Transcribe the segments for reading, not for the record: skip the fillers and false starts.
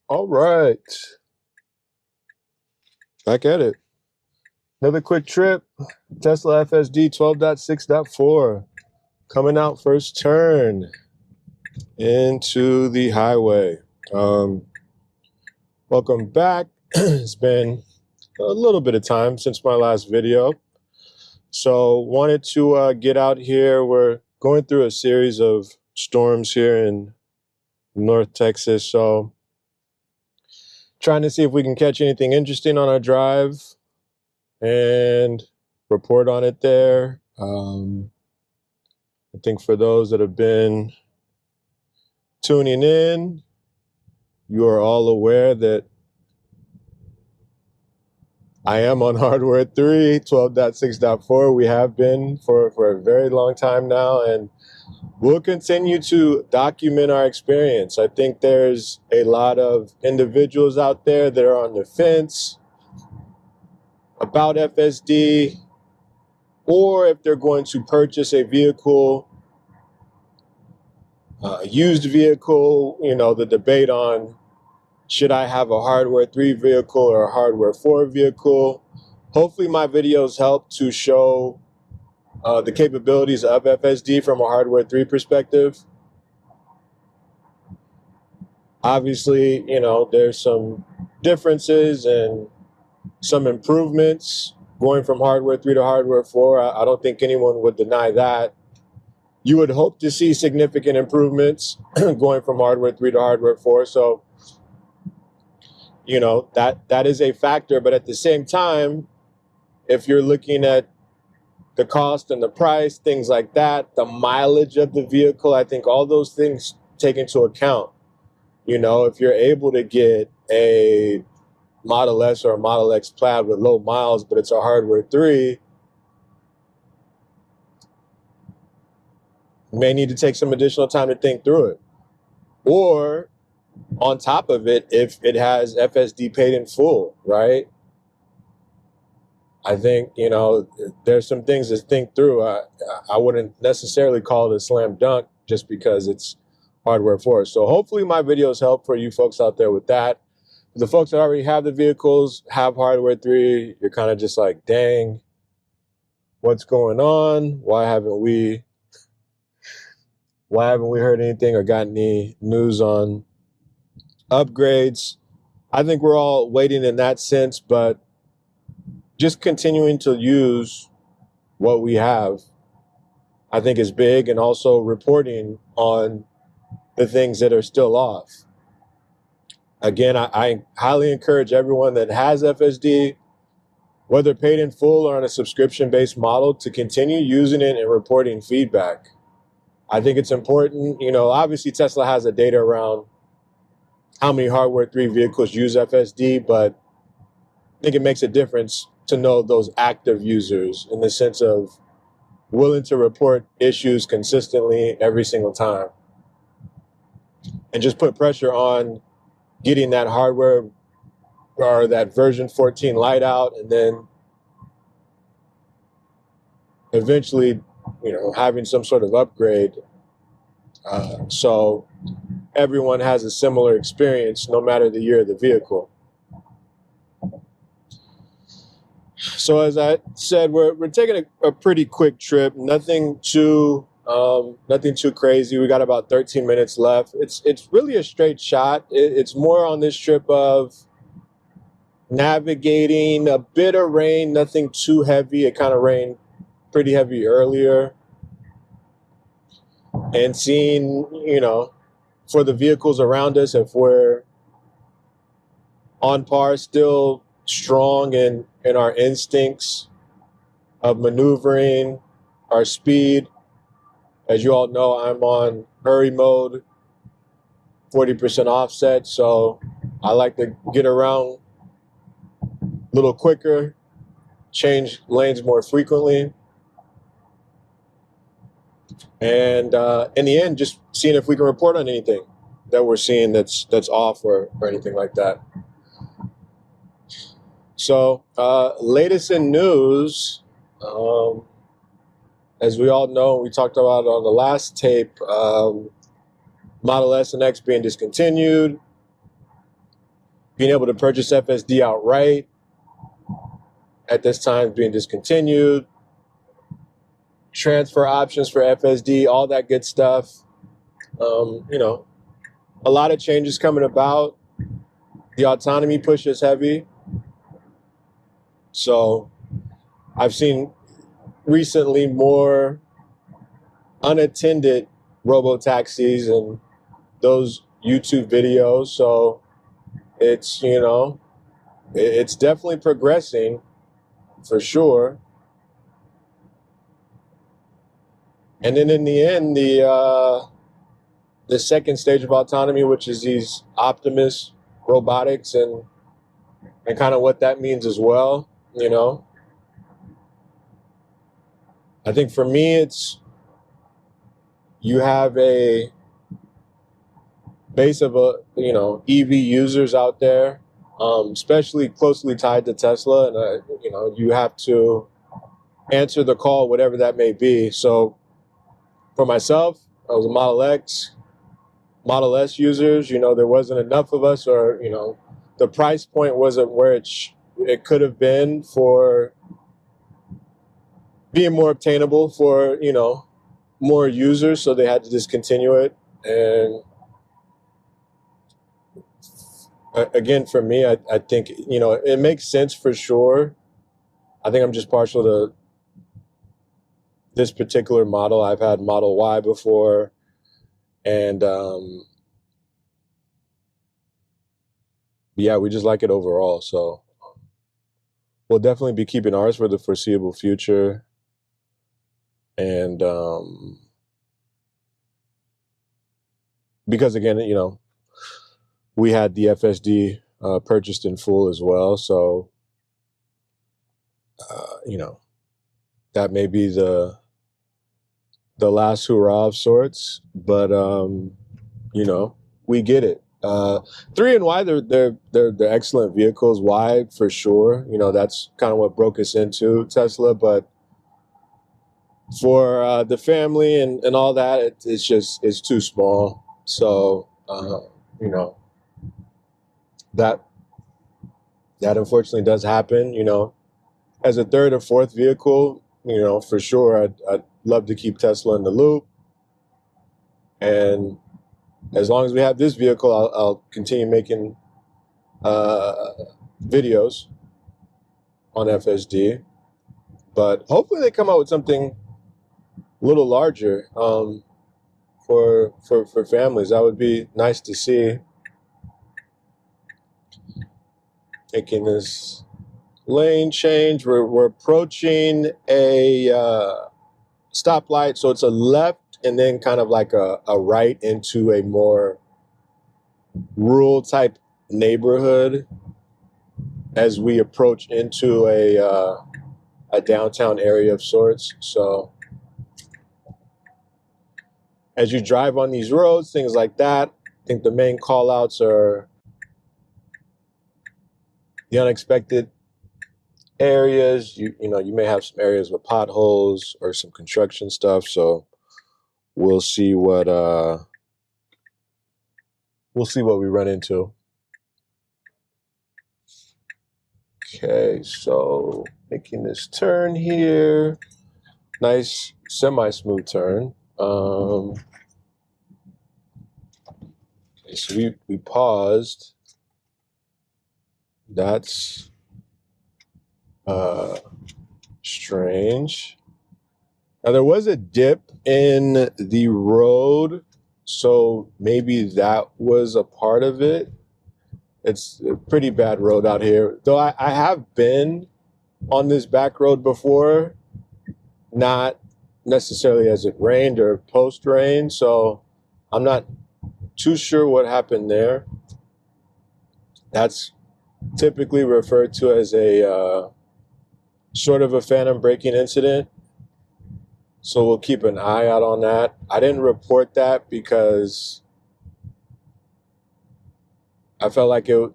All right. Back at it. Another quick trip. Tesla FSD 12.6.4 coming out first turn into the highway. Welcome back. It's been a little bit of time since my last video. So wanted to get out here. We're going through a series of storms here in North Texas. So trying to see if we can catch anything interesting on our drive and report on it there. I think for those that have been tuning in, you are all aware that I am on hardware 3, 12.6.4. We have been for a very long time now, and we'll continue to document our experience. I think there's a lot of individuals out there that are on the fence about FSD, or if they're going to purchase a vehicle, a used vehicle, the debate on should I have a hardware 3 vehicle or a hardware 4 vehicle. Hopefully my videos help to show the capabilities of FSD from a hardware 3 perspective. Obviously, there's some differences and some improvements going from hardware 3 to hardware 4. I don't think anyone would deny that. You would hope to see significant improvements going from hardware 3 to hardware 4. So, that is a factor. But at the same time, if you're looking at the cost and the price, things like that, the mileage of the vehicle, I think all those things take into account. If you're able to get a Model S or a Model X Plaid with low miles, but it's a hardware 3, you may need to take some additional time to think through it. Or on top of it, if it has FSD paid in full, right? I think, there's some things to think through. I wouldn't necessarily call it a slam dunk just because it's hardware 4. So hopefully my videos help for you folks out there with that. The folks that already have the vehicles, have hardware 3, you're kind of just like, dang, what's going on? Why haven't we heard anything or got any news on upgrades? I think we're all waiting in that sense, but just continuing to use what we have, I think is big, and also reporting on the things that are still off. Again, I highly encourage everyone that has FSD, whether paid in full or on a subscription-based model, to continue using it and reporting feedback. I think it's important. Obviously Tesla has the data around how many hardware 3 vehicles use FSD, but I think it makes a difference to know those active users in the sense of willing to report issues consistently every single time, and just put pressure on getting that hardware or that version 14 light out, and then eventually, having some sort of upgrade. So everyone has a similar experience no matter the year of the vehicle. So as I said, we're taking a pretty quick trip. Nothing too crazy. We got about 13 minutes left. It's really a straight shot. It's more on this trip of navigating a bit of rain, nothing too heavy. It kind of rained pretty heavy earlier. And seeing, for the vehicles around us, if we're on par, still strong in our instincts of maneuvering, our speed. As you all know, I'm on hurry mode, 40% offset, so I like to get around a little quicker, change lanes more frequently, and in the end, just seeing if we can report on anything that we're seeing that's off or anything like that. So, latest in news, as we all know, we talked about on the last tape, Model S and X being discontinued, being able to purchase FSD outright at this time being discontinued, transfer options for FSD, all that good stuff. You know, a lot of changes coming about. The autonomy push is heavy. So I've seen recently more unattended robo-taxis and those YouTube videos. So it's, you know, it's definitely progressing for sure. And then in the end, the second stage of autonomy, which is these Optimus robotics and kind of what that means as well, you know. I think for me, it's you have a base of EV users out there, especially closely tied to Tesla, and you have to answer the call, whatever that may be. So for myself, I was a Model X, Model S users. You know, there wasn't enough of us, or the price point wasn't where it could have been for being more obtainable for more users, so they had to discontinue it. And again, for me, I think it makes sense for sure. I think I'm just partial to this particular model. I've had Model Y before, and yeah, we just like it overall. So we'll definitely be keeping ours for the foreseeable future. And because again, we had the FSD purchased in full as well. So, that may be the last hurrah of sorts, but we get it. 3 and Y, they're excellent vehicles. Y for sure. That's kind of what broke us into Tesla, but for the family and all that, it's too small. So that unfortunately does happen. As a third or fourth vehicle, for sure, I'd love to keep Tesla in the loop. And as long as we have this vehicle, I'll continue making videos on FSD. But hopefully they come out with something a little larger for families. That would be nice to see. Taking this lane change, we're approaching a stoplight, so it's a left and then kind of like a right into a more rural type neighborhood as we approach into a downtown area of sorts. So as you drive on these roads, things like that, I think the main call outs are the unexpected areas. You may have some areas with potholes or some construction stuff. So we'll see what we run into. Okay, so making this turn here, nice semi-smooth turn. Okay, so we paused. That's strange. Now there was a dip in the road, so maybe that was a part of it. It's a pretty bad road out here. Though I have been on this back road before, not necessarily as it rained or post-rain, so I'm not too sure what happened there. That's typically referred to as a sort of a phantom braking incident. So we'll keep an eye out on that. I didn't report that because I felt like we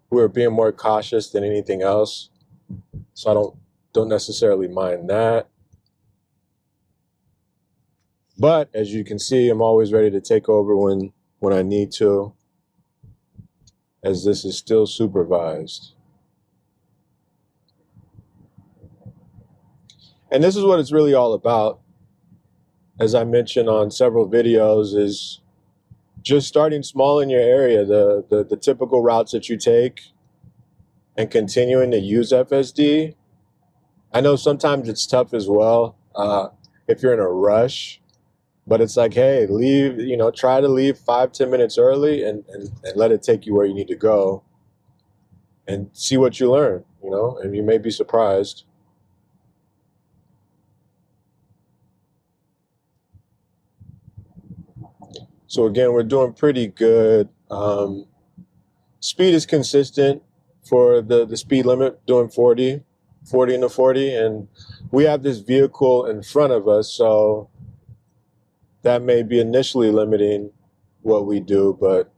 were being more cautious than anything else. So I don't necessarily mind that. But as you can see, I'm always ready to take over when I need to, as this is still supervised. And this is what it's really all about, as I mentioned on several videos, is just starting small in your area, the typical routes that you take, and continuing to use FSD. I know sometimes it's tough as well if you're in a rush, but it's like, hey, leave, try to leave 5-10 minutes early and let it take you where you need to go and see what you learn, and you may be surprised. So again, we're doing pretty good. Speed is consistent for the speed limit, doing 40 into 40. And we have this vehicle in front of us, so that may be initially limiting what we do, but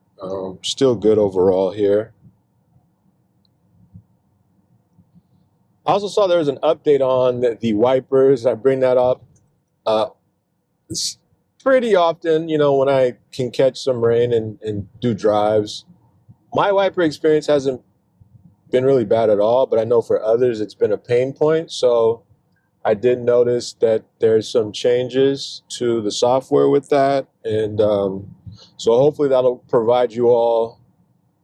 still good overall here. I also saw there was an update on the wipers. I bring that up pretty often, when I can catch some rain and do drives. My wiper experience hasn't been really bad at all, but I know for others it's been a pain point. So I did notice that there's some changes to the software with that. And so hopefully that'll provide you all,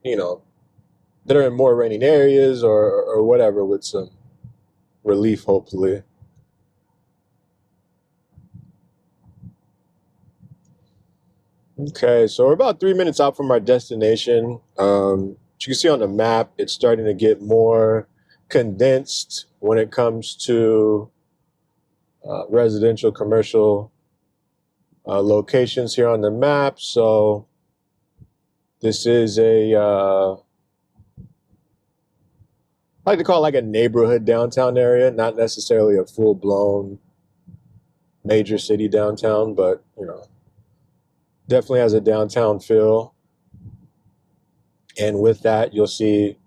that are in more raining areas or whatever, with some relief, hopefully. Okay, so we're about 3 minutes out from our destination. As you can see on the map, it's starting to get more condensed when it comes to residential, commercial locations here on the map. So this is I like to call it like a neighborhood downtown area, not necessarily a full-blown major city downtown, but definitely has a downtown feel. And with that, you'll see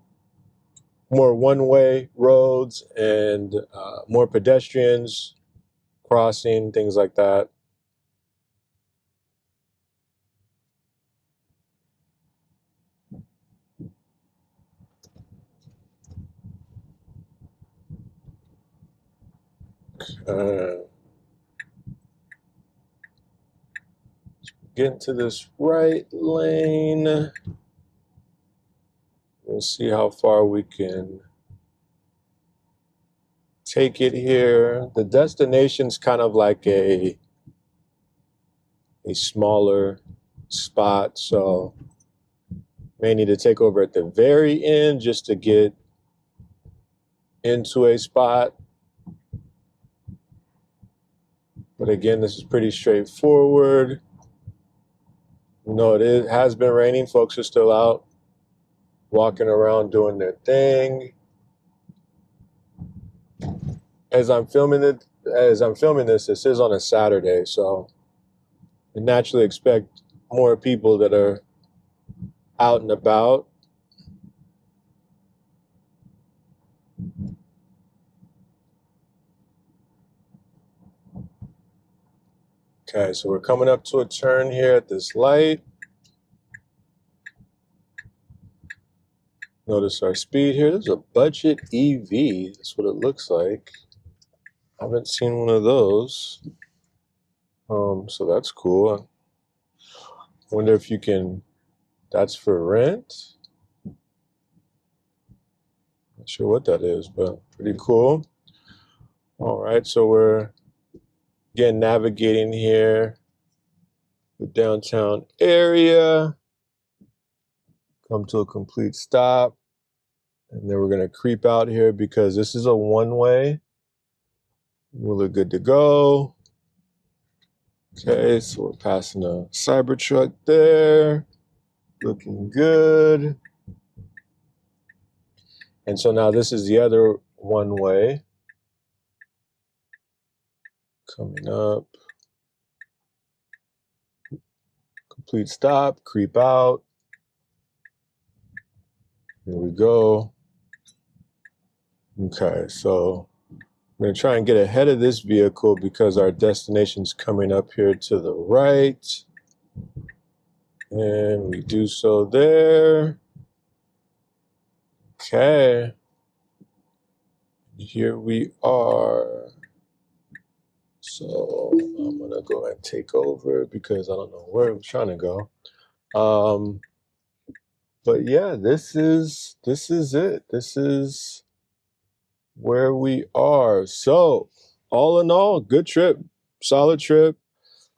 more one-way roads and more pedestrians crossing, things like that. Get into this right lane. We'll see how far we can take it here. The destination's kind of like a smaller spot, so may need to take over at the very end just to get into a spot. But again, this is pretty straightforward. It has been raining. Folks are still out walking around doing their thing. As I'm filming this, this is on a Saturday, so I naturally expect more people that are out and about. Okay, so we're coming up to a turn here at this light. Notice our speed here. There's a budget EV. That's what it looks like. I haven't seen one of those. So that's cool. I wonder if you can, that's for rent. Not sure what that is, but pretty cool. All right, so we're again navigating here the downtown area. Come to a complete stop. And then we're going to creep out here because this is a one-way. We'll look good to go. Okay, so we're passing a Cybertruck there. Looking good. And so now this is the other one-way. Coming up. Complete stop, creep out. Here we go. Okay, so I'm going to try and get ahead of this vehicle because our destination's coming up here to the right. And we do so there. Okay. Here we are. So I'm going to go and take over because I don't know where I'm trying to go. But yeah, this is it. This is where we are. So all in all, good trip, solid trip.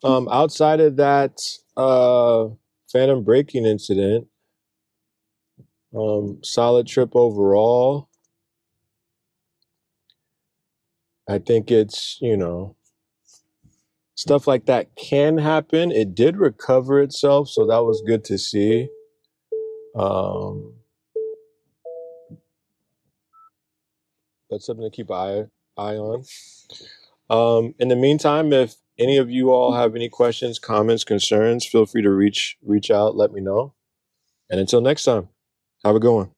Outside of that phantom braking incident, solid trip overall. I think it's, stuff like that can happen. It did recover itself, so that was good to see. That's something to keep an eye on. In the meantime, if any of you all have any questions, comments, concerns, feel free to reach out, let me know. And until next time, have a good one.